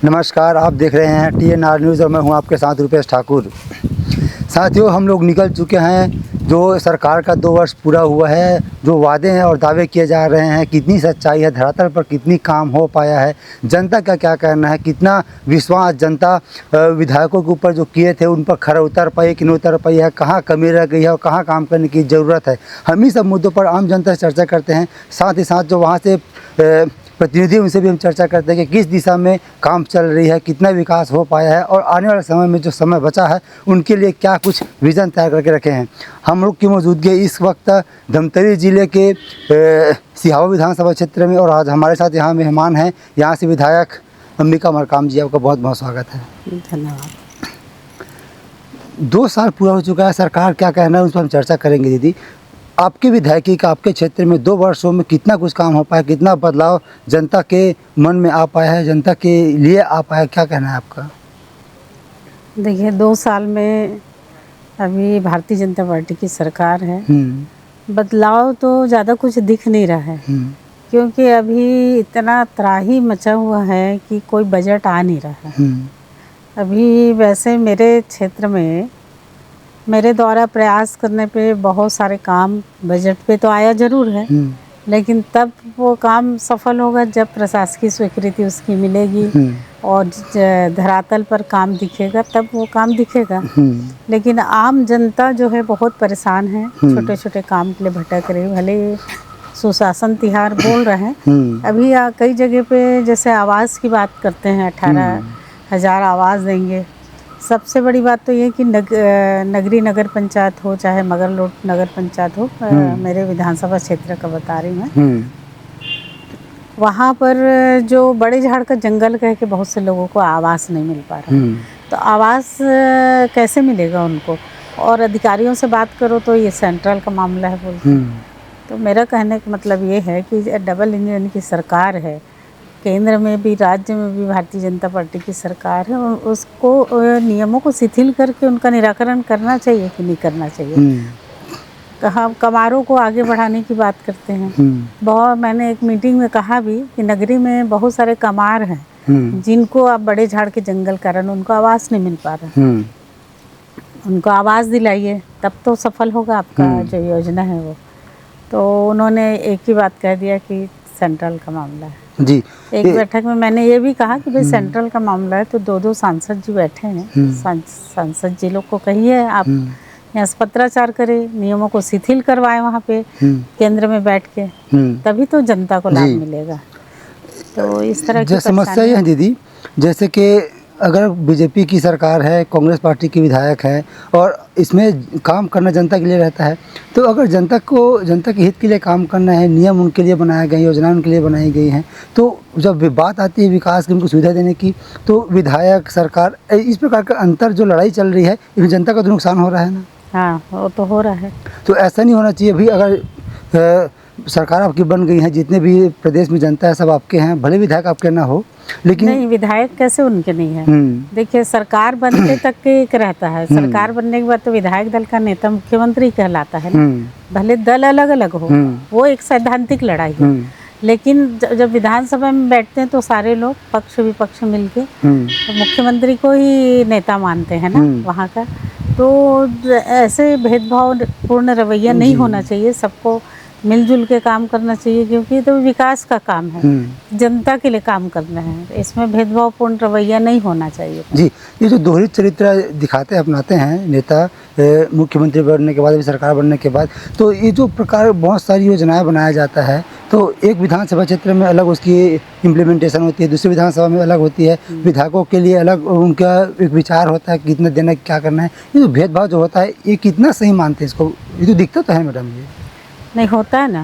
नमस्कार, आप देख रहे हैं TNR न्यूज़ और मैं हूं आपके साथ रुपेश ठाकुर। साथियों, हम लोग निकल चुके हैं। जो सरकार का 2 वर्ष पूरा हुआ है, जो वादे हैं और दावे किए जा रहे हैं, कितनी सच्चाई है, धरातल पर कितनी काम हो पाया है, जनता का क्या कहना है, कितना विश्वास जनता विधायकों के ऊपर जो किए थे उन पर खरा उतर पाई कि नहीं उतर पाई है, कहाँ कमी रह गई है और कहाँ काम करने की ज़रूरत है। हम ही सब मुद्दों पर आम जनता से चर्चा करते हैं। साथ ही साथ जो वहाँ से प्रतिनिधि, उनसे भी हम चर्चा करते हैं कि किस दिशा में काम चल रही है, कितना विकास हो पाया है और आने वाले समय में जो समय बचा है उनके लिए क्या कुछ विज़न तैयार करके रखे हैं। हम लोग की मौजूदगी इस वक्त धमतरी ज़िले के सिहावा विधानसभा क्षेत्र में, और आज हमारे साथ यहाँ मेहमान हैं, यहाँ से विधायक अंबिका मरकाम जी। आपका बहुत बहुत स्वागत है। धन्यवाद। 2 साल पूरा हो चुका है, सरकार क्या कहना है उस पर हम चर्चा करेंगे। दीदी, आपके विधायकी का आपके क्षेत्र में 2 वर्षों में कितना कुछ काम हो पाया, कितना बदलाव जनता के मन में आ पाया है, जनता के लिए आ पाया, क्या कहना है आपका? देखिए, 2 साल में अभी भारतीय जनता पार्टी की सरकार है। बदलाव तो ज़्यादा कुछ दिख नहीं रहा है, क्योंकि अभी इतना त्राही मचा हुआ है कि कोई बजट आ नहीं रहा है। अभी वैसे मेरे क्षेत्र में मेरे द्वारा प्रयास करने पे बहुत सारे काम बजट पे तो आया ज़रूर है, लेकिन तब वो काम सफल होगा जब प्रशासकीय स्वीकृति उसकी मिलेगी और धरातल पर काम दिखेगा, तब वो काम दिखेगा। लेकिन आम जनता जो है बहुत परेशान है, छोटे छोटे काम के लिए भटक रही। भले सुशासन तिहार बोल रहे हैं, अभी कई जगह पे जैसे आवास की बात करते हैं, 18,000 आवास देंगे। सबसे बड़ी बात तो ये कि नगरी नगर पंचायत हो चाहे मगरलोड नगर पंचायत हो, मेरे विधानसभा क्षेत्र का बता रही मैं, वहाँ पर जो बड़े झाड़ का जंगल कह के बहुत से लोगों को आवास नहीं मिल पा रहा। तो आवास कैसे मिलेगा उनको? और अधिकारियों से बात करो तो ये सेंट्रल का मामला है बोलते। तो मेरा कहने का मतलब ये है कि डबल इंजन की सरकार है, केंद्र में भी राज्य में भी भारतीय जनता पार्टी की सरकार है, और उसको नियमों को शिथिल करके उनका निराकरण करना चाहिए कि नहीं करना चाहिए। हम कमारों को आगे बढ़ाने की बात करते हैं। बहुत, मैंने एक मीटिंग में कहा भी कि नगरी में बहुत सारे कमार हैं जिनको अब बड़े झाड़ के जंगल कारण उनको आवास नहीं मिल पा रहा। उनको आवास दिलाइए, तब तो सफल होगा आपका जो योजना है वो। तो उन्होंने एक ही बात कह दिया कि सेंट्रल का मामला है जी। एक बैठक में मैंने ये भी कहा कि भाई सेंट्रल का मामला है तो 2-2 सांसद जी बैठे हैं, सांसद जी लोग को कहिए आप यहाँ से पत्राचार करें, नियमों को शिथिल करवाएं वहाँ पे केंद्र में बैठ के, तभी तो जनता को लाभ मिलेगा। तो इस तरह की समस्या ये है दीदी, जैसे कि अगर बीजेपी की सरकार है, कांग्रेस पार्टी के विधायक हैं और इसमें काम करना जनता के लिए रहता है, तो अगर जनता के हित के लिए काम करना है, नियम उनके लिए बनाए गए, योजनाएं उनके लिए बनाई गई हैं, तो जब बात आती है विकास की, उनको सुविधा देने की, तो विधायक सरकार इस प्रकार का अंतर जो लड़ाई चल रही है, इसमें जनता का तो नुकसान हो रहा है ना? हाँ, वो तो हो रहा है। तो ऐसा नहीं होना चाहिए। भाई अगर सरकार आपकी बन गई है, जितने भी प्रदेश में जनता है सब आपके हैं, भले विधायक आपके ना हो, लेकिन नहीं, विधायक कैसे उनके नहीं है? देखिए, सरकार बनने तक के एक रहता है, सरकार बनने के बाद तो विधायक दल का नेता मुख्यमंत्री कहलाता है ना। भले दल अलग अलग हो, वो एक सैद्धांतिक लड़ाई है, लेकिन जब विधानसभा में बैठते हैं तो सारे लोग पक्ष विपक्ष मिलके तो मुख्यमंत्री को ही नेता मानते हैं ना वहाँ का। तो ऐसे भेदभाव पूर्ण रवैया नहीं होना चाहिए, सबको मिलजुल के काम करना चाहिए, क्योंकि तो विकास का काम है, जनता के लिए काम करना है, इसमें भेदभावपूर्ण रवैया नहीं होना चाहिए जी। ये जो दोहरी चरित्र दिखाते अपनाते हैं नेता, मुख्यमंत्री बनने के बाद भी सरकार बनने के बाद, तो ये जो प्रकार बहुत सारी योजनाएं बनाया जाता है, तो एक विधानसभा क्षेत्र में अलग उसकी इम्प्लीमेंटेशन होती है, दूसरी विधानसभा में अलग होती है, विधायकों के लिए अलग उनका एक विचार होता है कितना देना, क्या करना है। ये जो भेदभाव जो होता है, ये कितना सही मानते हैं इसको? ये तो दिक्कत तो है मैडम, ये नहीं होता है ना,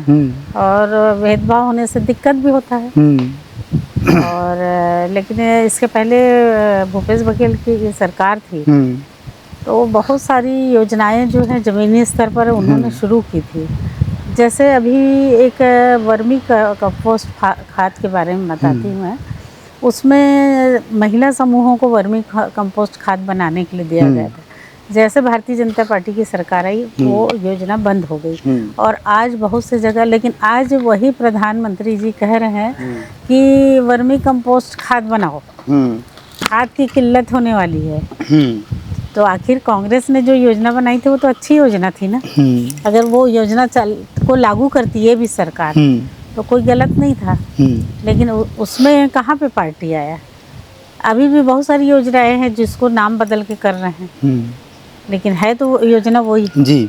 और भेदभाव होने से दिक्कत भी होता है। और लेकिन इसके पहले भूपेश बघेल की सरकार थी, तो बहुत सारी योजनाएं जो हैं ज़मीनी स्तर पर उन्होंने शुरू की थी। जैसे अभी एक वर्मी कंपोस्ट खाद के बारे में बताती हूँ मैं, उसमें महिला समूहों को वर्मी कंपोस्ट खाद बनाने के लिए दिया गया था, जैसे भारतीय जनता पार्टी की सरकार आई वो योजना बंद हो गई और आज बहुत से जगह, लेकिन आज वही प्रधानमंत्री जी कह रहे हैं कि वर्मी कंपोस्ट खाद बनाओ, खाद की किल्लत होने वाली है। तो आखिर कांग्रेस ने जो योजना बनाई थी वो तो अच्छी योजना थी ना। अगर वो योजना को लागू करती है भी सरकार तो कोई गलत नहीं था, लेकिन उसमें कहाँ पे पार्टी आया। अभी भी बहुत सारी योजनाएं हैं जिसको नाम बदल के कर रहे हैं, लेकिन है तो योजना वही। जी।